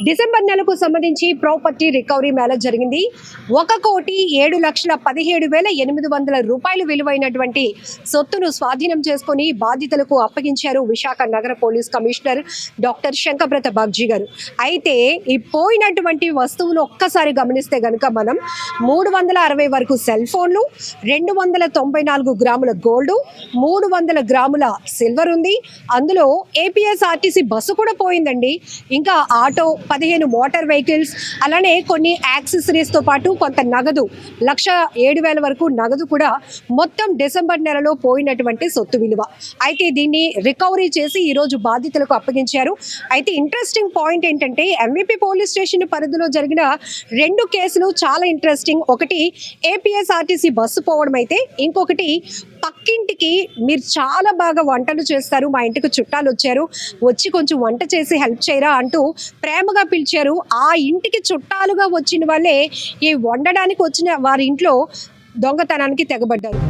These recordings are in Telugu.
డిసెంబర్ నెలకు సంబంధించి ప్రాపర్టీ రికవరీ మేళా జరిగింది. 1,07,17,800 రూపాయలు విలువైనటువంటి సొత్తును స్వాధీనం చేసుకుని బాధితులకు అప్పగించారు విశాఖ నగర police commissioner doctor Shankhabrata Bagchi గారు. అయితే ఈ పోయినటువంటి వస్తువులు ఒక్కసారి గమనిస్తే గనుక మనం 360 వరకు సెల్ ఫోన్లు, 294 గ్రాముల గోల్డ్, 300 గ్రాముల సిల్వర్ ఉంది. అందులో ఏపీఎస్ఆర్టీసీ బస్సు కూడా పోయిందండి. ఇంకా ఆటో, 15 మోటార్ వెహికల్స్, అలానే కొన్ని యాక్సెసరీస్తో పాటు కొంత నగదు 1,07,000 వరకు నగదు కూడా మొత్తం డిసెంబర్ నెలలో పోయినటువంటి సొత్తు విలువ. అయితే దీన్ని రికవరీ చేసి ఈరోజు బాధితులకు అప్పగించారు. అయితే ఇంట్రెస్టింగ్ పాయింట్ ఏంటంటే ఎంవీపీ పోలీస్ స్టేషన్ పరిధిలో జరిగిన 2 కేసులు చాలా ఇంట్రెస్టింగ్. ఒకటి ఏపీఎస్ఆర్టీసీ బస్సు పోవడం అయితే, ఇంకొకటి పక్కింటికి మీరు చాలా బాగా వంటలు చేస్తారు, మా ఇంటికి చుట్టాలు వచ్చి కొంచెం వంట చేసి హెల్ప్ చేయరా అంటూ ప్రేమగా పిలిచారు. ఆ ఇంటికి చుట్టాలుగా వచ్చిన వాళ్ళే ఈ వండడానికి వచ్చిన వారి ఇంట్లో దొంగతనానికి తెగబడ్డారు.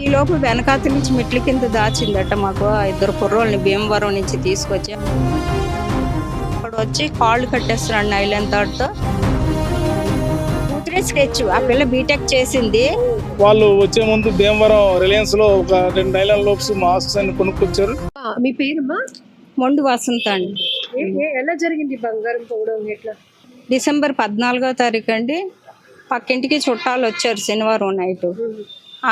ఈ లోపు వెనకాత నుంచి మెట్ల కింద దాచిందట. మాకు 2 కుర్రోళ్ళని భీమవరం నుంచి తీసుకొచ్చి అక్కడ వచ్చి కాళ్ళు కట్టేస్తున్నాడు నైలాన్ తాడుతో. కూతురే స్కెచ్, ఆ పిల్ల బీటెక్ చేసింది. వాళ్ళు వచ్చే ముందు భీమవరం రిలయన్స్ లో ఒక 2 నైలాన్ లోప్స్ మాస్క్స్ అని కొనుక్కొచ్చారు. మీ పేరుమా? మొండు వసంత అండి. ఎలా జరిగింది బంగారం పోవడం? ఎట్లా? డిసెంబర్ 14వ తారీఖు అండి. పక్కింటికి చుట్టాలు వచ్చారు శనివారం నైట్.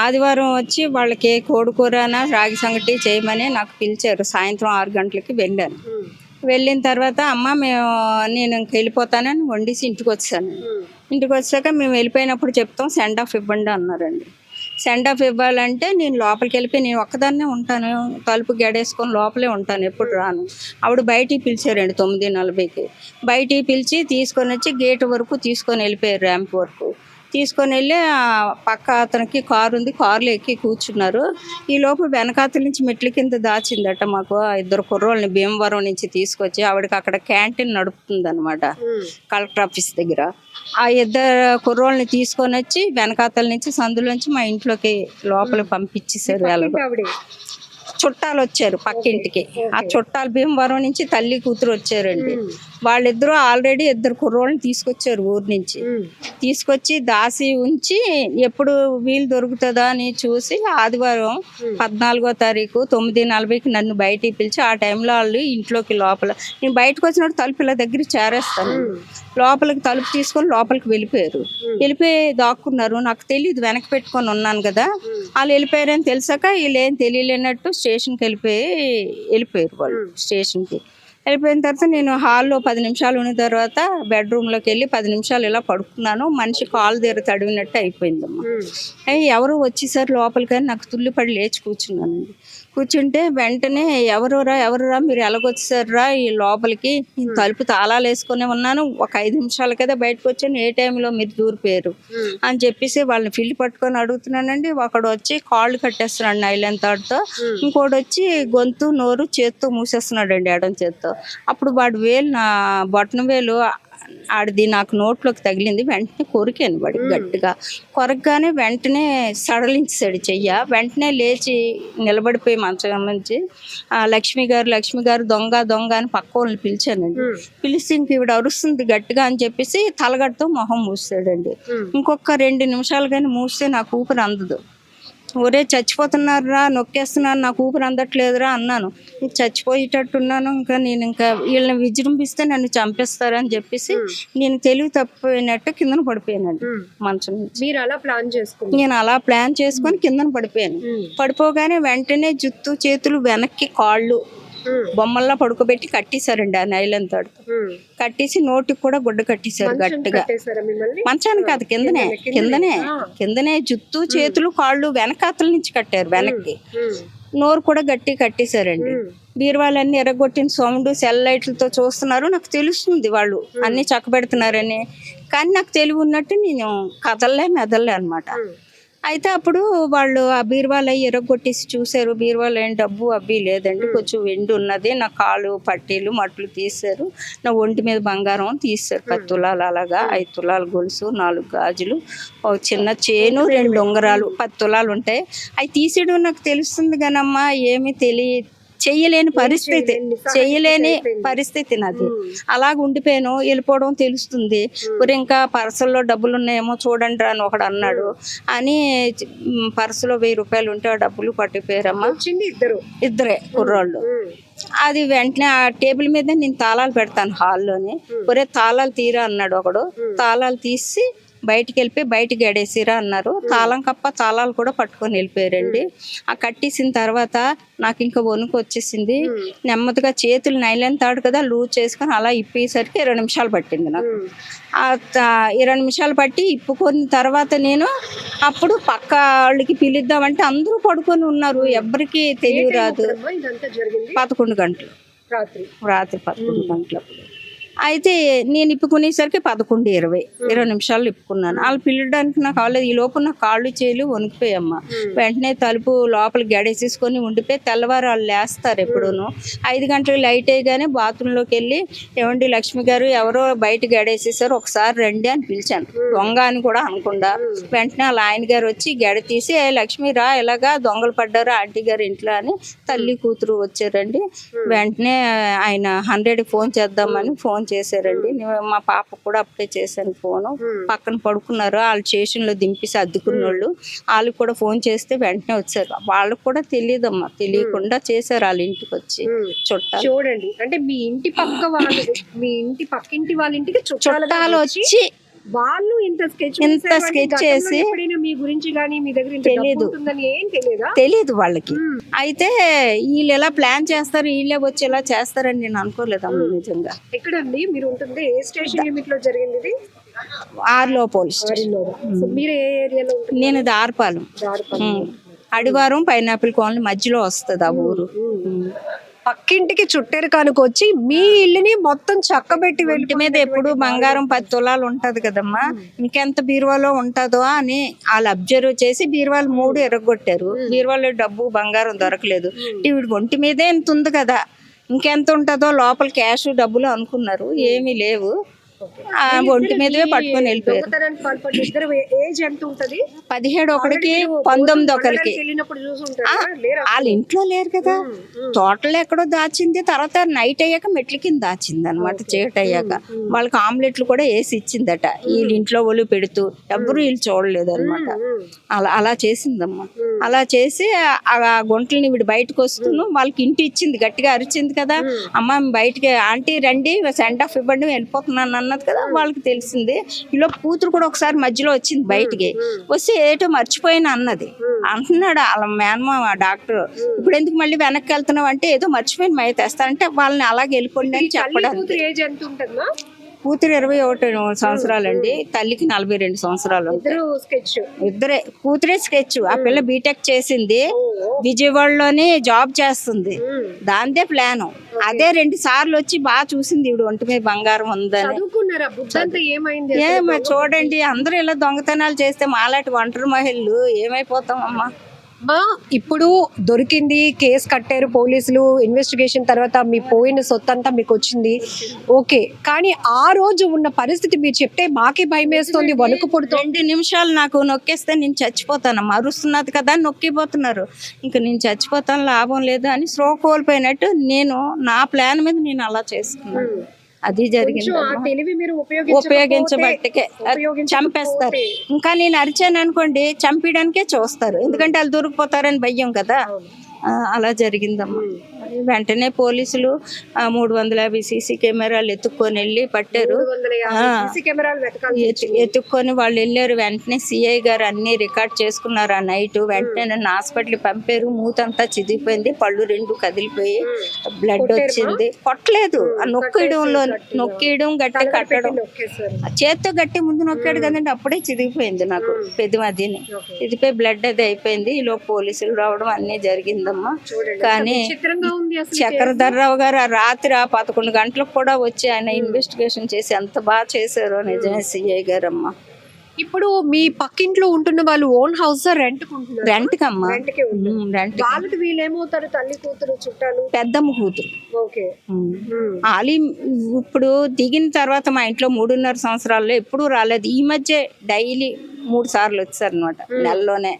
ఆదివారం వచ్చి వాళ్ళకి కోడికూరన రాగి సంగటి చేయమని నాకు పిలిచారు. సాయంత్రం 6 గంటలకి వెళ్ళాను. వెళ్ళిన తర్వాత నేను ఇంక వెళ్ళిపోతానని వండేసి ఇంటికి వచ్చాను. ఇంటికి వచ్చాక మేము వెళ్ళిపోయినప్పుడు చెప్తాం, సెండ్ ఆఫ్ ఇవ్వండి అన్నారండి. సెండ్ ఆఫ్ ఇవ్వాలంటే నేను లోపలికి వెళ్ళిపోయి నేను ఒక్కదాన్నే ఉంటాను, తలుపు గడేసుకొని లోపలే ఉంటాను, ఎప్పుడు రాను. ఆవిడ బయటికి పిలిచారండి 9:40కి. బయటికి పిలిచి తీసుకొని వచ్చి గేట్ వరకు తీసుకొని వెళ్ళిపోయారు, ర్యాంప్ వరకు తీసుకొని వెళ్ళి పక్క అతనికి కారు ఉంది, కారులో ఎక్కి కూర్చున్నారు. ఈ లోపు వెనకాతల నుంచి మెట్ల కింద దాచిందట. మాకు 2 కుర్రోళ్ళని భీమవరం నుంచి తీసుకొచ్చి, ఆవిడకి అక్కడ క్యాంటీన్ నడుపుతుంది అనమాట కలెక్టర్ ఆఫీస్ దగ్గర. ఆ 2 కుర్రోళ్ళని తీసుకొని వచ్చి వెనకాతల నుంచి సందులోంచి మా ఇంట్లోకి లోపల పంపించేశారు. చుట్టాలు వచ్చారు పక్కింటికి. ఆ చుట్టాలు భీమవరం నుంచి తల్లి కూతురు వచ్చారండి. వాళ్ళిద్దరూ ఆల్రెడీ 2 కుర్రోళ్ళని తీసుకొచ్చారు ఊరు నుంచి. తీసుకొచ్చి దాసి ఉంచి ఎప్పుడు వీలు దొరుకుతుందా అని చూసి ఆదివారం 14వ తారీఖు 9:40కి నన్ను బయటికి పిలిచి, ఆ టైంలో వాళ్ళు ఇంట్లోకి లోపల నేను బయటకు వచ్చినప్పుడు తలుపు ఇలా దగ్గర చేరేస్తాను. లోపలికి తలుపు తీసుకొని లోపలికి వెళ్ళిపోయారు. వెళ్ళిపోయి దాక్కున్నారు. నాకు తెలియదు, వెనక పెట్టుకొని ఉన్నాను కదా. వాళ్ళు వెళ్ళిపోయారని తెలిసాక వీళ్ళు ఏం తెలియలేనట్టు స్టేషన్కి వెళ్ళిపోయారు వాళ్ళు. స్టేషన్కి వెళ్ళిపోయిన తర్వాత నేను హాల్లో 10 నిమిషాలు ఉన్న తర్వాత బెడ్రూమ్లోకి వెళ్ళి 10 నిమిషాలు ఇలా పడుకున్నాను. మనిషి కాలు దగ్గర తడివినట్టు అయిపోయిందమ్మా. ఎవరు వచ్చేసారు లోపలికని నాకు తుల్లిపడి లేచి కూర్చున్నానండి. కూర్చుంటే వెంటనే ఎవరురా మీరు ఎలాగొచ్చేసారురా ఈ లోపలికి? తలుపు తాళాలు వేసుకునే ఉన్నాను. ఒక 5 నిమిషాల కదా బయటకు వచ్చాను, ఏ టైంలో మీరు దూరిపోయారు అని చెప్పేసి వాళ్ళని ఫీల్డ్ పట్టుకొని అడుగుతున్నానండి. ఒకడు వచ్చి కాళ్ళు కట్టేస్తున్నాడు నైలాన్ తాడుతో, ఇంకోటి వచ్చి గొంతు నోరు చేత్తో మూసేస్తున్నాడు అండి, ఎడం చేత్తో. అప్పుడు వాడు వేలు, నా బొట్టన వేలు ఆడిది నాకు నోట్లోకి తగిలింది. వెంటనే కొరికాను వాడికి గట్టిగా. కొరకగానే వెంటనే సడలించాడు చెయ్య. వెంటనే లేచి నిలబడిపోయి మంచం నుంచి లక్ష్మి గారు దొంగ అని పక్క వాళ్ళని పిలిచానండి. పిలిచి ఇంక ఈవిడ అరుస్తుంది గట్టిగా అని చెప్పేసి తలగడతో మొహం మూసాడండి. ఇంకొక 2 నిమిషాలు కానీ మూస్తే నాకు ఊపిరి అందదు. ఒరే చచ్చిపోతున్నారా, నొక్కేస్తున్నాను, నాకు ఊపిరి అందట్లేదురా అన్నాను. చచ్చిపోయేటట్టున్నాను, నేను వీళ్ళని విజృంభిస్తే నన్ను చంపేస్తారని చెప్పేసి నేను తెలివి తప్పిపోయినట్టు కిందన పడిపోయానండి మంచం నుంచి. నేను అలా ప్లాన్ చేసుకొని కిందన పడిపోయాను. పడిపోగానే వెంటనే జుత్తు చేతులు వెనక్కి కాళ్ళు బొమ్మల్లా పడుకోబెట్టి కట్టేశారండి ఆ నైలాన్ తాడుతో. కట్టేసి నోటికి కూడా గుడ్డ కట్టేశారు గట్టిగా. మంచాన్ని కాదు, కిందనే జుత్తు చేతులు కాళ్ళు వెనకాతల నుంచి కట్టారు వెనక్కి. నోరు కూడా గట్టి కట్టేశారండి. బీరువాలన్నీ ఎర్రగొట్టిన సౌండ్, సెల్ లైట్లతో చూస్తున్నారు. నాకు తెలుస్తుంది వాళ్ళు అన్ని చక్కబెడుతున్నారని, కానీ నాకు తెలివి ఉన్నట్టు నేను మెదల్లే అనమాట. అయితే అప్పుడు వాళ్ళు ఆ బీరువాలు అవి ఎరగొట్టేసి చూశారు. బీరువాలు ఏం డబ్బు అవి లేదండి, కొంచెం వెండి ఉన్నది. నా కాళ్ళు పట్టీలు మట్లు తీశారు, నా ఒంటి మీద బంగారం తీశారు. 10 తులాలు అలాగా, 5 తులాల గొలుసు, 4 గాజులు, ఒక చిన్న చేను, 2 ఉంగరాలు, 10 తులాలు ఉంటాయి. అవి తీసేయడం నాకు తెలుస్తుంది కానమ్మా, ఏమీ చెయ్యలేని పరిస్థితి, చెయ్యలేని పరిస్థితి నాది. అలాగ ఉండిపోయాను. వెళ్ళిపోవడం తెలుస్తుంది. మరి ఇంకా పర్సుల్లో డబ్బులు ఉన్నాయేమో చూడండి అని ఒకడు అన్నాడు అని పర్సులో 1000 రూపాయలు ఉంటే ఆ డబ్బులు పట్టిపోయారమ్మా. ఇద్దరే కుర్రాళ్ళు. అది వెంటనే ఆ టేబుల్ మీద నేను తాళాలు పెడతాను హాల్లోని. ఒరే తాళాలు తీరా అన్నాడు ఒకడు. తాళాలు తీసి బయటికి వెళ్ళిపోయి బయటికి గడేసిరా అన్నారు. తాళం కప్ప తాళాలు కూడా పట్టుకొని వెళ్ళిపోయారండి. ఆ కట్టేసిన తర్వాత నాకు ఇంకా వణుకు వచ్చేసింది. నెమ్మదిగా చేతులు నైలాన్ తాడు కదా లూజ్ చేసుకొని అలా ఇప్పేసరికి 20 నిమిషాలు పట్టింది నాకు. 20 నిమిషాలు పట్టి ఇప్పుకొని తర్వాత నేను అప్పుడు పక్క వాళ్ళకి పిలుద్దామంటే అందరూ పడుకొని ఉన్నారు. ఎవరికి తెలియరాదు. 11 గంటలు రాత్రి 11 గంటలు. అయితే నేను ఇప్పుకునేసరికి 11:20 20 నిమిషాలు ఇప్పుకున్నాను. వాళ్ళు పిల్లడానికి నాకు కాలేదు. ఈ లోపు నా కాళ్ళు చేలు వణికిపోయమ్మ. వెంటనే తలుపు లోపల గడేసేసుకొని ఉండిపోయి తెల్లవారు వాళ్ళు లేస్తారు ఎప్పుడూను. 5 గంటలకు లైట్ అయ్యగానే బాత్రూంలోకి వెళ్ళి ఏమండి లక్ష్మి గారు ఎవరో బయట గడేసేసారు ఒకసారి రండి అని పిలిచాను. దొంగ అని కూడా అనకుండా వెంటనే వాళ్ళ ఆయన గారు వచ్చి గడ తీసి లక్ష్మి రా ఇలాగా దొంగలు పడ్డారు ఆంటీ గారు ఇంట్లో అని తల్లి కూతురు వచ్చారండి. వెంటనే ఆయన 100కి ఫోన్ చేద్దామని ఫోన్ చేశారండి. మా పాప కూడా అప్పుడే చేశాను ఫోను. పక్కన పడుకున్నారు. వాళ్ళు స్టేషన్లో దింపేసి అద్దుకున్న వాళ్ళు కూడా ఫోన్ చేస్తే వెంటనే వచ్చారు. వాళ్ళకు కూడా తెలియదమ్మా, తెలియకుండా చేశారు వాళ్ళ ఇంటికి వచ్చి చుట్టాలు. చూడండి అంటే మీ ఇంటి పక్క వాళ్ళు మీ ఇంటి పక్కింటి వాళ్ళ ఇంటికి చుట్టాలు వచ్చి వాళ్ళు ఇంత స్కెచ్ చేసి మీ గురించి గానీ మీ దగ్గర తెలియదు వాళ్ళకి. అయితే వీళ్ళు ఎలా ప్లాన్ చేస్తారు, వీళ్ళే వచ్చి ఎలా చేస్తారని నేను అనుకోలేదమ్మా నిజంగా. ఎక్కడండి మీరు ఉంటుంది? ఏ స్టేషన్ లిమిట్ లో జరిగింది ఇది? ఆర్లో పోలీస్ స్టేషన్. మీరు ఏ ఏరియాలో? నేను దార్పాలెం. అడివారం పైనాపిల్ కాలనీ మధ్యలో వస్తుంది ఆ ఊరు. పక్కింటికి చుట్టేరు కానుకొచ్చి మీ ఇల్లుని మొత్తం చక్కబెట్టి ఇంటి మీద ఎప్పుడు బంగారం 10 తులాలు ఉంటది కదమ్మా, ఇంకెంత బీరువాలో ఉంటుందో అని వాళ్ళు అబ్జర్వ్ చేసి బీరువాలు 3 ఎరగొట్టారు. బీరువాలో డబ్బు బంగారం దొరకలేదు. వీడి ఒంటి మీదే ఎంత ఉంది కదా, ఇంకెంత ఉంటుందో లోపల క్యాష్ డబ్బులు అనుకున్నారు. ఏమీ లేవు. ఒంటి మీదే పట్టుకొని వెళ్ళిపోయారు. 17 ఒకడికి 19 ఒకరికి. వాళ్ళ ఇంట్లో లేరు కదా, తోటలో ఎక్కడో దాచింది. తర్వాత నైట్ అయ్యాక మెట్ల కింద దాచింది అనమాట. చీకటి అయ్యాక వాళ్ళకి ఆమ్లెట్లు కూడా వేసి ఇచ్చిందట. వీళ్ళ ఇంట్లో వాళ్ళు పెడుతూ ఎవరు వీళ్ళు చూడలేదు అనమాట. అలా చేసిందమ్మా. అలా చేసి ఆ గుంటలని వీడు బయటకు వస్తున్నాం వాళ్ళకి ఇంటి ఇచ్చింది. గట్టిగా అరిచింది కదా, అమ్మ బయటికి ఆంటీ రండి సెండ్ ఆఫ్ ఇవ్వండి వెళ్ళిపోతున్నాను అన్నది కదా. వాళ్ళకి తెలిసింది. ఇలా కూతురు కూడా ఒకసారి మధ్యలో వచ్చింది బయటికి. వస్తే ఏటో మర్చిపోయిన అన్నది. అంటున్నాడు వాళ్ళ మేనమామ డాక్టర్, ఇప్పుడు ఎందుకు మళ్ళీ వెనక్కి వెళ్తున్నావు అంటే ఏదో మర్చిపోయిన మై తెస్తానంటే వాళ్ళని అలాగే వెళ్ళిపోండి అని చెప్పడానికి. కూతురు 21 సంవత్సరాలండి, తల్లికి 42 సంవత్సరాలు. ఇద్దరే కూతురే స్కెచ్. ఆ పిల్ల బీటెక్ చేసింది, విజయవాడలోనే జాబ్ చేస్తుంది. దాందే ప్లాను. అదే 2 సార్లు వచ్చి బాగా చూసింది ఇవిడు ఒంటి మీద బంగారం ఉందని. ఏమో చూడండి, అందరూ ఇలా దొంగతనాలు చేస్తే మాలాంటి ఒంటరి మహిళలు ఏమైపోతామమ్మా. ఇప్పుడు దొరికింది, కేసు కట్టారు పోలీసులు, ఇన్వెస్టిగేషన్ తర్వాత మీ పోయిన సొత్తు అంతా మీకు వచ్చింది ఓకే. కానీ ఆ రోజు ఉన్న పరిస్థితి మీరు చెప్తే మాకే భయం వేస్తుంది, వణుకు పుడుతుంది. 2 నిమిషాలు నాకు నొక్కేస్తే నేను చచ్చిపోతాను. అరుస్తున్నది కదా నొక్కిపోతున్నారు. ఇంకా నేను చచ్చిపోతాను, లాభం లేదు అని స్లో కోల్పోయినట్టు నేను నా ప్లాన్ మీద నేను అలా చేసుకున్నాను. అది జరిగింది. ఉపయోగించబట్టికే చంపేస్తారు. ఇంకా నేను అరిచాను అనుకోండి చంపేయడానికే చూస్తారు, ఎందుకంటే వాళ్ళు దొరికిపోతారని భయం కదా. అలా జరిగిందమ్మా. వెంటనే పోలీసులు 350 సీసీ కెమెరాలు ఎత్తుక్కొని వెళ్ళి పట్టారు. ఎత్తుక్కొని వాళ్ళు వెళ్ళారు. వెంటనే సిఐ గారు అన్ని రికార్డ్ చేసుకున్నారు ఆ నైట్. వెంటనే నన్ను హాస్పిటల్కి పంపారు. మూతంతా చిదిగిపోయింది, పళ్ళు 2 కదిలిపోయి బ్లడ్ వచ్చింది. కొట్టలేదు, నొక్కేయడం గట్టి కట్టడం, చేత్తో గట్టి ముందు నొక్కాడు కదండి, అప్పుడే చిదిగిపోయింది నాకు పెద్ద మధ్యని. ఇదిపోయి బ్లడ్ అది అయిపోయింది. ఈలో పోలీసులు రావడం అన్నీ జరిగిందమ్మా. కానీ చక్రధర్రావు గారు ఆ రాత్రి 11 గంటలకు కూడా వచ్చి ఆయన ఇన్వెస్టిగేషన్ చేసి ఎంత బాగా చేశారో నిజమే సిఐ గారమ్మా. ఇప్పుడు మీ పక్కింట్లో ఉంటున్న వాళ్ళు ఓన్ హౌస్ రెంట్కమ్మా. వీళ్ళేమవుతారు? తల్లి కూతురు చుట్టాలు? పెద్దమ్మ కూతురు. ఆలి ఇప్పుడు దిగిన తర్వాత మా ఇంట్లో 3.5 సంవత్సరాల్లో ఎప్పుడూ రాలేదు. ఈ మధ్య డైలీ 3 సార్లు వచ్చారు అనమాట నెలలోనే.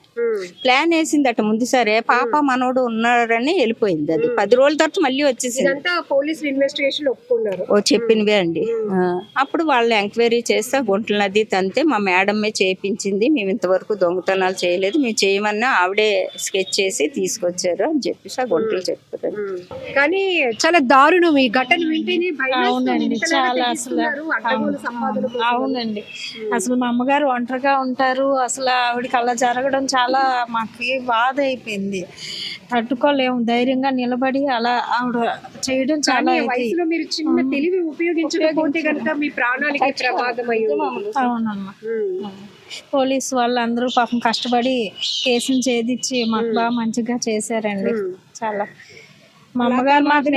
ప్లాన్ వేసిందట ముందు సరే, పాప మనోడు ఉన్నారని వెళ్ళిపోయింది. అది 10 రోజుల తర్వాత మళ్ళీ వచ్చేసింది. ఇదంతా పోలీసులు ఇన్వెస్టిగేషన్ ఒప్పుకున్నారు. ఓ చెప్పినవే అండి. అప్పుడు వాళ్ళు ఎంక్వైరీ చేస్తే గుంటల నది తంతే మా మేడమే చేయించింది, మేము ఇంతవరకు దొంగతనాలు చేయలేదు, మేము చేయమన్నా ఆవిడే స్కెచ్ చేసి తీసుకొచ్చారు అని చెప్పేసి ఆ గుంటలు చెప్పారు. కానీ చాలా దారుణం ఈ ఘటన వింటేనే అవునండి, చాలా అసలు అవునండి. అసలు మా అమ్మగారు ఒంటరిగా ఉంటారు, అసలు ఆవిడకి అలా జరగడం చాలా మాకు బాధ అయిపోయింది. తట్టుకోలేము, ధైర్యంగా నిలబడి అలా ఆవిడ చేయడం చాలా వయసులో మీరు చిన్న తెలివి ఉపయోగించకపోతే కనుక మీ ప్రాణాలకి ప్రమాదం అయ్యింది. అవునమ్మా. పోలీసు వాళ్ళందరూ పాపం కష్టపడి కేసుని ఛేదించి మాకు బాగా మంచిగా చేశారండి. చాలా మా అమ్మగారు మాకు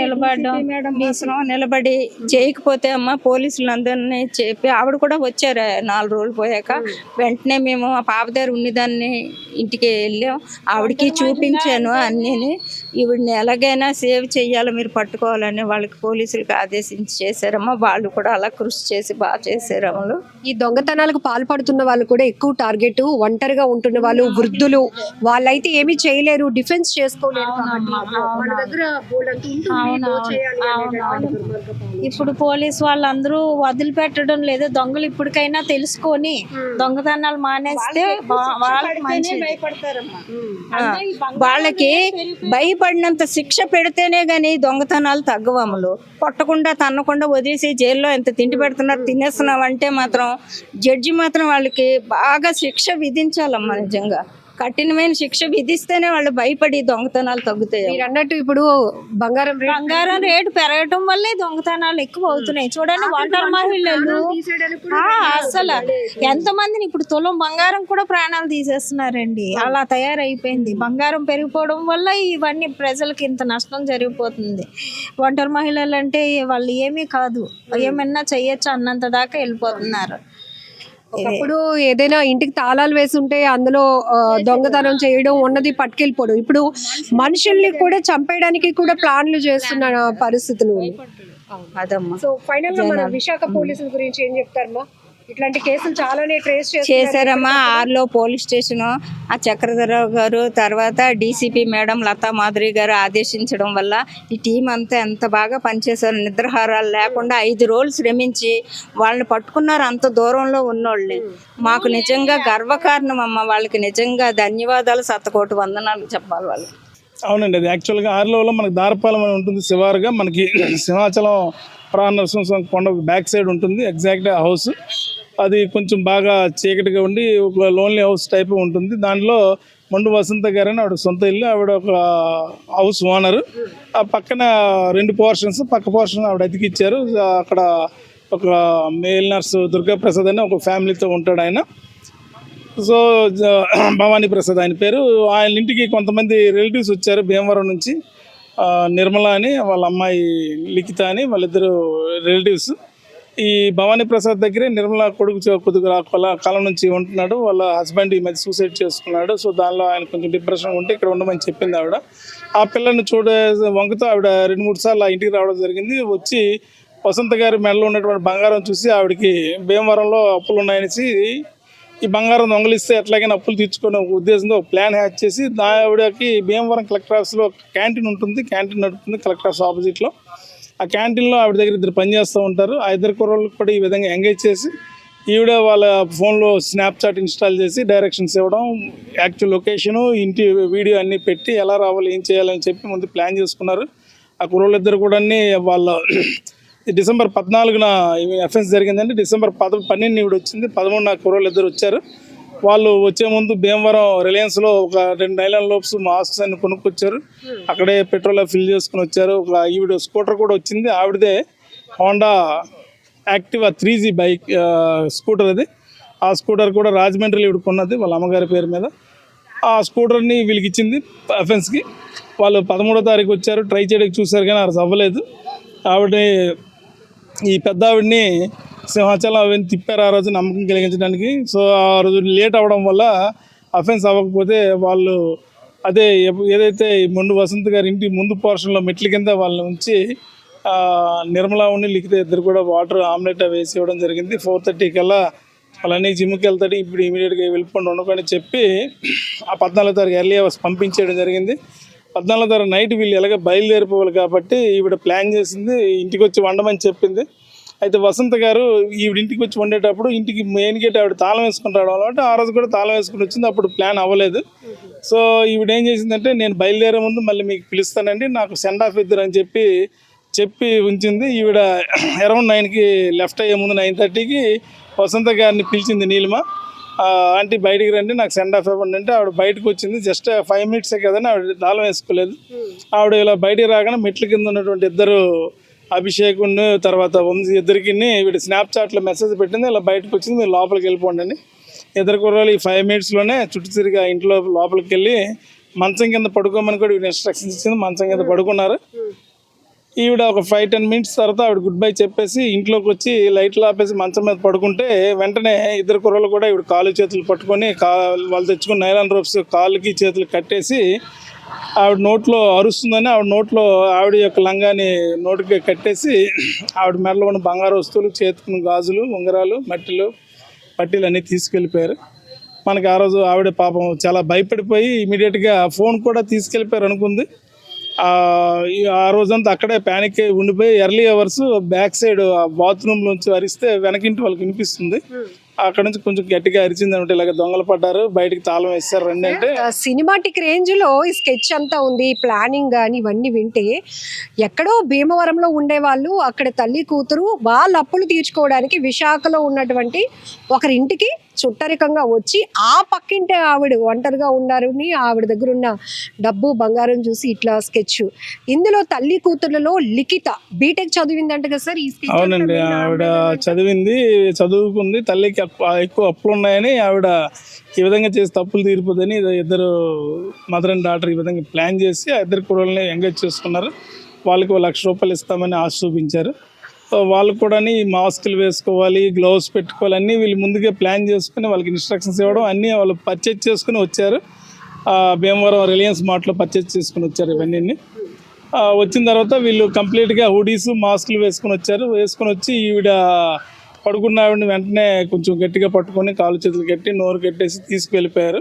నిలబడి చేయకపోతే అమ్మ పోలీసులు అందరినీ చెప్పి ఆవిడ కూడా వచ్చారు. 4 రోజులు పోయాక వెంటనే మేము ఆ పాప దగ్గర ఉన్నదాన్ని ఇంటికి వెళ్ళాం, ఆవిడకి చూపించాను అన్నీని. ఈవిడిని ఎలాగైనా సేవ్ చెయ్యాలో మీరు పట్టుకోవాలని వాళ్ళకి పోలీసులకు ఆదేశించి చేశారమ్మా. వాళ్ళు కూడా అలా కృషి చేసి బాగా చేశారు. ఈ దొంగతనాలకు పాల్పడుతున్న వాళ్ళు కూడా ఎక్కువ టార్గెట్ ఒంటరిగా ఉంటున్న వాళ్ళు, వృద్ధులు, వాళ్ళైతే ఏమీ చేయలేరు, డిఫెన్స్ చేసుకోలేరు. మన దగ్గర ఇప్పుడు పోలీసు వాళ్ళందరూ వదిలిపెట్టడం లేదు. దొంగలు ఇప్పటికైనా తెలుసుకొని దొంగతనాలు మానేస్తే వాళ్ళకి భయపడినంత శిక్ష పెడితేనే గానీ దొంగతనాలు తగ్గవమ్మలు. కొట్టకుండా తన్నకుండా వదిలేసి జైల్లో ఎంత తిండి పెడుతున్నారు, తినేస్తున్నావు అంటే మాత్రం జడ్జి మాత్రం వాళ్ళకి బాగా శిక్ష విధించాలమ్మా. నిజంగా కఠినమైన శిక్ష విధిస్తేనే వాళ్ళు భయపడి దొంగతనాలు తగ్గుతాయి. మీరు అన్నట్టు ఇప్పుడు బంగారం రేటు పెరగటం వల్లే దొంగతనాలు ఎక్కువ అవుతున్నాయి. చూడండి, ఒంటరి మహిళలు అసలు ఎంతమందిని ఇప్పుడు తులం బంగారం కూడా ప్రాణాలు తీసేస్తున్నారండి. అలా తయారైపోయింది. బంగారం పెరిగిపోవడం వల్ల ఇవన్నీ ప్రజలకి ఇంత నష్టం జరిగిపోతుంది. ఒంటరి మహిళలు అంటే వాళ్ళు ఏమీ కాదు, ఏమన్నా చెయ్యొచ్చు అన్నంత దాకా వెళ్ళిపోతున్నారు. ఒకప్పుడు ఏదైనా ఇంటికి తాళాలు వేసి ఉంటే అందులో దొంగతనం చేయడం, ఉన్నది పట్టుకెళ్ళిపోవడం. ఇప్పుడు మనుషుల్ని కూడా చంపేయడానికి కూడా ప్లాన్లు చేస్తున్న పరిస్థితులు. సో ఫైనల్ గా మన విశాఖ పోలీసుల గురించి ఏం చెప్తారమ్మా? ఇట్లాంటి కేసులు చాలానే ట్రేస్ చేశారమ్మా. ఆర్లో పోలీస్ స్టేషన్ ఆ చక్రధరరావు గారు, తర్వాత డీసీపీ మేడం లతా మాధురి గారు ఆదేశించడం వల్ల ఈ టీం అంతా ఎంత బాగా పనిచేశారు. నిద్రాహారాలు లేకుండా 5 రోజులు శ్రమించి వాళ్ళని పట్టుకున్నారు. అంత దూరంలో ఉన్నోళ్ళని మాకు నిజంగా గర్వకారణం అమ్మ. వాళ్ళకి నిజంగా ధన్యవాదాలు, 100,000,000 వందనాలు చెప్పాలి వాళ్ళు. అవునండి, అది యాక్చువల్గా ఆర్లోలో మనకి దారపాలెం అని ఉంటుంది. శివారుగా మనకి సింహాచలం ప్రాణ నరసింహస్వామి కొండ బ్యాక్ సైడ్ ఉంటుంది ఎగ్జాక్ట్గా హౌస్. అది కొంచెం బాగా చీకటిగా ఉండి ఒక లోన్లీ హౌస్ టైప్ ఉంటుంది. దాంట్లో మండు వసంత గారని ఆవిడ సొంత ఇల్లు, ఆవిడ ఒక హౌస్ ఓనరు. ఆ పక్కన 2 పోర్షన్స్, పక్క పోర్షన్ ఆవిడ అతికిచ్చారు. అక్కడ ఒక మేల్ నర్సు దుర్గాప్రసాద్ అని ఒక ఫ్యామిలీతో ఉంటాడు ఆయన. సో భవానీ ప్రసాద్ ఆయన పేరు. ఆయన ఇంటికి కొంతమంది రిలేటివ్స్ వచ్చారు భీమవరం నుంచి. నిర్మల అని వాళ్ళ అమ్మాయి, లిఖిత అని వాళ్ళిద్దరు రిలేటివ్స్. ఈ భవానీ ప్రసాద్ దగ్గరే నిర్మల కొడుకు కొద్దిగా కాలం నుంచి ఉంటున్నాడు. వాళ్ళ హస్బెండ్ ఈ మధ్య సూసైడ్ చేసుకున్నాడు. సో దానిలో ఆయన కొంచెం డిప్రెషన్ ఉంటే ఇక్కడ ఉండమని చెప్పింది ఆవిడ. ఆ పిల్లని వంకతో ఆవిడ 2-3 సార్లు ఆ ఇంటికి రావడం జరిగింది. వచ్చి వసంత గారి మెడలో ఉన్నటువంటి బంగారం చూసి ఆవిడకి భీమవరంలో అప్పులు ఉన్నాయనేసి ఈ బంగారం దొంగలిస్తే ఎట్లాగైనా అప్పులు తీర్చుకునే ఉద్దేశంతో ప్లాన్ హ్యాచ్ చేసి ఆవిడకి భీమవరం కలెక్టర్ ఆఫీస్లో క్యాంటీన్ ఉంటుంది, క్యాంటీన్ నడుపుతుంది కలెక్టర్ ఆఫీస్ ఆపోజిట్లో. ఆ క్యాంటీన్లో ఆవిడ దగ్గర 2 పనిచేస్తూ ఉంటారు. ఆ 2 కుర్రోళ్ళకి కూడా ఈ విధంగా ఎంగేజ్ చేసి ఈవిడ వాళ్ళ ఫోన్లో స్నాప్చాట్ ఇన్స్టాల్ చేసి డైరెక్షన్స్ ఇవ్వడం, యాక్చువల్ లొకేషను, ఇంటి వీడియో అన్నీ పెట్టి ఎలా రావాలి, ఏం చేయాలని చెప్పి ముందు ప్లాన్ చేసుకున్నారు. ఆ కుర్రోళ్ళిద్దరు కూడా వాళ్ళ డిసెంబర్ 14న అఫెన్స్ జరిగిందండి. డిసెంబర్ 12 ఈవిడ వచ్చింది. 13 కుర్రోళ్ళిద్దరు వచ్చారు. వాళ్ళు వచ్చే ముందు భీమవరం రిలయన్స్లో ఒక 2 నైలాన్ లోప్స్ మాస్క్స్ అన్ని కొనుక్కొచ్చారు. అక్కడే పెట్రోల్ ఫిల్ చేసుకుని వచ్చారు. ఒక ఈవిడ స్కూటర్ కూడా వచ్చింది. ఆవిడదే Honda Activa 3G bike scooter అది. ఆ స్కూటర్ కూడా రాజమండ్రిలో ఈవిడ కొన్నది వాళ్ళ అమ్మగారి పేరు మీద. ఆ స్కూటర్ని వీళ్ళకి ఇచ్చింది అఫెన్స్కి. వాళ్ళు 13వ తారీఖు వచ్చారు. ట్రై చేయడానికి చూశారు కానీ అది అవ్వలేదు. ఆవిడని ఈ పెద్ద ఆవిడని సింహాచలం అవన్నీ తిప్పారు ఆ రోజు నమ్మకం కలిగించడానికి. సో ఆ రోజు లేట్ అవ్వడం వల్ల అఫెన్స్ అవ్వకపోతే వాళ్ళు అదే ఏదైతే మొండు వసంత్ గారి ఇంటి ముందు పోర్షన్లో మెట్ల కింద వాళ్ళని ఉంచి నిర్మలా ఉండి లిఖిత ఇద్దరు కూడా వాటర్ ఆమ్లెట్ వేసి ఇవ్వడం జరిగింది. 4:30 కల్లా వాళ్ళన్నీ జిమ్కి వెళ్తాడు, ఇప్పుడు ఇమీడియట్గా వెళ్ళిపోండి ఉండకుండా చెప్పి ఆ 14వ తారీఖు ఎర్లీ అవర్స్ పంపించేయడం జరిగింది. 14వ తారీఖు నైట్ వీళ్ళు ఎలాగ బయలుదేరిపోవాలి కాబట్టి ఈవిడ ప్లాన్ చేసింది, ఇంటికి వచ్చి వండమని చెప్పింది. అయితే వసంత గారు ఈవిడ ఇంటికి వచ్చి వండేటప్పుడు ఇంటికి మెయిన్ గేట్ ఆవిడ తాళం వేసుకుని రావడం కాబట్టి ఆ రోజు కూడా తాళం వేసుకుని వచ్చింది. అప్పుడు ప్లాన్ అవ్వలేదు. సో ఈవిడ ఏం చేసిందంటే నేను బయలుదేరే ముందు మళ్ళీ మీకు పిలుస్తానండి, నాకు సెండ్ ఆఫ్ ఇద్దరు అని చెప్పి ఉంచింది. ఈవిడ అరౌండ్ 9కి లెఫ్ట్ అయ్యే ముందు 9:30కి వసంత గారిని పిలిచింది నీలిమ. ఆంటీ బయటికి రండి, నాకు సెండ్ ఆఫ్ ఇవ్వండి అంటే ఆవిడ బయటకు వచ్చింది. జస్ట్ 5 minutes కదని ఆవిడ తాళం వేసుకోలేదు. ఆవిడ ఇలా బయటికి రాగానే మెట్ల కింద ఉన్నటువంటి ఇద్దరు అభిషేకుని తర్వాత వంశీ ఇద్దరికి వీడి స్నాప్చాట్లో మెసేజ్ పెట్టింది, ఇలా బయటకు వచ్చింది, మీరు లోపలికి వెళ్ళిపోండి అని. ఇద్దరు కుర్రాళ్ళు ఈ 5 minutesలోనే చుట్టూ తిరిగి ఇంట్లో లోపలికి వెళ్ళి మంచం కింద పడుకోమని కూడా ఈవిడ ఇన్స్ట్రక్షన్స్ ఇచ్చింది. మంచం కింద పడుకున్నారు. ఈవిడ ఒక 5-10 minutes తర్వాత ఆవిడ గుడ్ బై చెప్పేసి ఇంట్లోకి వచ్చి లైట్లు ఆపేసి మంచం మీద పడుకుంటే వెంటనే ఇద్దరు కుర్రలు కూడా ఈవిడ కాలు చేతులు పట్టుకొని వాళ్ళు తెచ్చుకున్న నైలాన్ రోప్స్ కాళ్ళకి చేతులు కట్టేసి ఆవిడ నోట్లో అరుస్తుందని ఆవిడ యొక్క లంగాని నోటికి కట్టేసి ఆవిడ మెడలో ఉన్న బంగారు వస్తువులు, చేతుకున్న గాజులు, ఉంగరాలు, పట్టీలు అన్నీ తీసుకెళ్ళిపోయారు. మనకి ఆ రోజు ఆవిడ పాపం చాలా భయపడిపోయి ఇమీడియట్గా ఫోన్ కూడా తీసుకెళ్ళిపోయారు అనుకుంది. ఆ రోజంతా అక్కడే ప్యానిక్ అయి ఉండిపోయి early hours back side bathroom నుంచి అరిస్తే వెనకింటి వాళ్ళకి వినిపిస్తుంది. అక్కడ నుంచి కొంచెం గట్టిగా అరిచింది అంటే ఇలాగ దొంగలు పడ్డారు, బయటికి తాళం వేస్తారు రండి అంటే. సినిమాటిక్ రేంజ్ లో ఈ స్కెచ్ అంతా ఉంది, ప్లానింగ్ కానీ ఇవన్నీ వింటే ఎక్కడో భీమవరంలో ఉండేవాళ్ళు అక్కడ తల్లి కూతురు వాళ్ళ అప్పులు తీర్చుకోవడానికి విశాఖలో ఉన్నటువంటి ఒకరింటికి చుట్టరికంగా వచ్చి ఆ పక్కింటి ఆవిడ ఒంటరిగా ఉన్నారని ఆవిడ దగ్గర ఉన్న డబ్బు బంగారం చూసి ఇట్లా స్కెచ్. ఇందులో తల్లి కూతుర్లలో లిఖిత బీటెక్ చదివిందంట కదా సార్ ఈ స్కెచ్? అవునండి, ఆవిడ చదువుకుంది, తల్లికి ఎక్కువ అప్పులు ఉన్నాయని ఆవిడ ఈ విధంగా చేసి తప్పులు తీరిపోదని ఇద్దరు మదర్ అండ్ డాటర్ ఈ విధంగా ప్లాన్ చేసి ఆ ఇద్దరు కూడల్ని ఎంగేజ్ చేసుకున్నారు. వాళ్ళకి 1 లక్ష రూపాయలు ఇస్తామని ఆశ చూపించారు. వాళ్ళు కూడా మాస్కులు వేసుకోవాలి, గ్లౌస్ పెట్టుకోవాలి, అన్నీ వీళ్ళు ముందుగా ప్లాన్ చేసుకుని వాళ్ళకి ఇన్స్ట్రక్షన్స్ ఇవ్వడం అన్నీ వాళ్ళు పర్చేజ్ చేసుకుని వచ్చారు. భీమవరం రిలయన్స్ మార్ట్లో పర్చేజ్ చేసుకుని వచ్చారు. ఇవన్నీ వచ్చిన తర్వాత వీళ్ళు కంప్లీట్గా హుడీస్, మాస్కులు వేసుకుని వచ్చి ఈవిడ పడుకున్న ఆవిడని వెంటనే కొంచెం గట్టిగా పట్టుకొని కాలు చేతులు కట్టి నోరు కట్టేసి తీసుకువెళ్ళిపోయారు.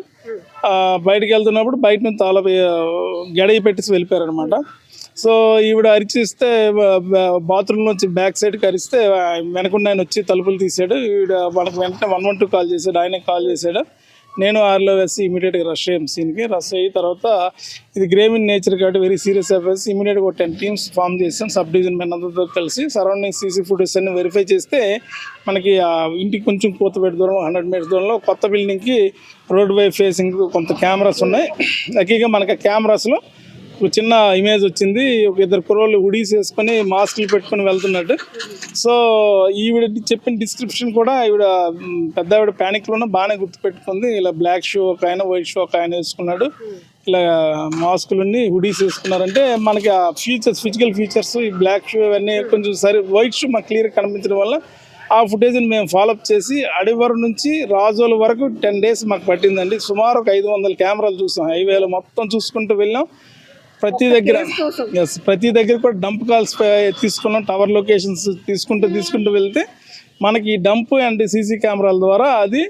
బయటకు వెళ్తున్నప్పుడు బయట నుంచి గడయి పెట్టేసి వెళ్ళిపోయారు అనమాట. సో ఈవిడ అరిచిస్తే బాత్రూమ్ నుంచి బ్యాక్ సైడ్కి అరిస్తే వెనకుండా ఆయన వచ్చి తలుపులు తీసాడు. ఈవిడ మనకు వెంటనే 112 కాల్ చేశాడు, ఆయనే కాల్ చేశాడు. నేను ఆర్లో వేసి ఇమీడియట్గా రష్ అయ్యాం సీన్కి. రష్ అయిన తర్వాత ఇది గ్రేవ్ ఇన్ నేచర్ కాబట్టి వెరీ సీరియస్ అఫేర్స్. ఇమీడియట్గా ఒక 10 teams ఫామ్ చేసాం, సబ్ డివిజన్ మెన్ అందరితో కలిసి. సరౌండింగ్ సీసీ ఫుటేజ్ అన్ని వెరిఫై చేస్తే మనకి ఇంటికి కొంచెం కోతపేట దూరం 100 meters దూరంలో కొత్త బిల్డింగ్కి రోడ్ వై ఫేసింగ్ కొంత కెమెరాస్ ఉన్నాయి. లక్కీగా మనకి కెమెరాస్లో ఒక చిన్న ఇమేజ్ వచ్చింది, ఒక ఇద్దరు కుర్రోళ్ళు హుడీస్ వేసుకొని మాస్కులు పెట్టుకొని వెళ్తున్నట్టు. సో ఈవిడ చెప్పిన డిస్క్రిప్షన్ కూడా ఈవిడ పెద్ద ఆవిడ ప్యానిక్లోనే బాగానే గుర్తుపెట్టుకుంది. ఇలా బ్లాక్ షూ ఒక ఆయన, వైట్ షూ ఒక ఆయన వేసుకున్నాడు, ఇలా మాస్కులన్నీ హుడీస్ వేసుకున్నారంటే మనకి ఆ ఫిజికల్ ఫీచర్స్ ఈ బ్లాక్ షూ ఇవన్నీ కొంచెం వైట్ షూ మాకు క్లియర్గా కనిపించడం వల్ల ఆ ఫుటేజ్ని మేము ఫాలోఅప్ చేసి అడివరం నుంచి రాజోల వరకు 10 days మాకు పట్టిందండి. సుమారు ఒక 500 కెమెరాలు చూసాం, హైవేలో మొత్తం చూసుకుంటూ వెళ్ళాం. ప్రతి దగ్గర కూడా డంప్ కాల్స్ తీసుకున్నాం, టవర్ లొకేషన్స్ తీసుకుంటూ వెళ్తే మనకి డంప్ అండ్ సీసీ కెమెరాల ద్వారా అది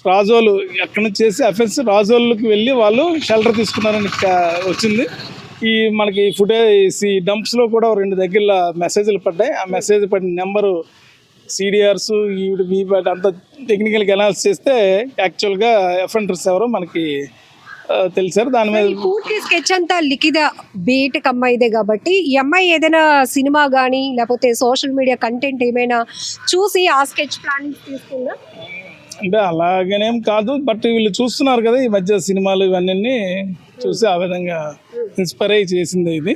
రాజోలు అక్కడి నుంచి చేసి అఫెన్స్ రాజోళ్ళకి వెళ్ళి వాళ్ళు షెల్టర్ తీసుకున్నారని వచ్చింది. ఈ మనకి ఫుటేజ్ ఈ డంప్స్లో కూడా 2 దగ్గర మెసేజ్లు పడ్డాయి. ఆ మెసేజ్ పడిన నెంబరు CDRs వీపాట్ అంతా టెక్నికల్గా అనాలిసిస్ చేస్తే యాక్చువల్గా అఫెండర్స్ ఎవరో మనకి తెలిసారు. దాని మీద పూర్తి స్కెచ్ అంతా లిఖిత బీటెక్ అమ్మాయిదే కాబట్టి ఈ అమ్మాయి ఏదైనా సినిమా కానీ లేకపోతే సోషల్ మీడియా కంటెంట్ ఏమైనా చూసి ఆ స్కెచ్ ప్లానింగ్ తీసుకుందా అంటే అలాగనేం కాదు, బట్ వీళ్ళు చూస్తున్నారు కదా ఈ మధ్య సినిమాలు ఇవన్నీ చూసి ఆ విధంగా ఇన్స్పైర్ అయ్యి చేసింది ఇది.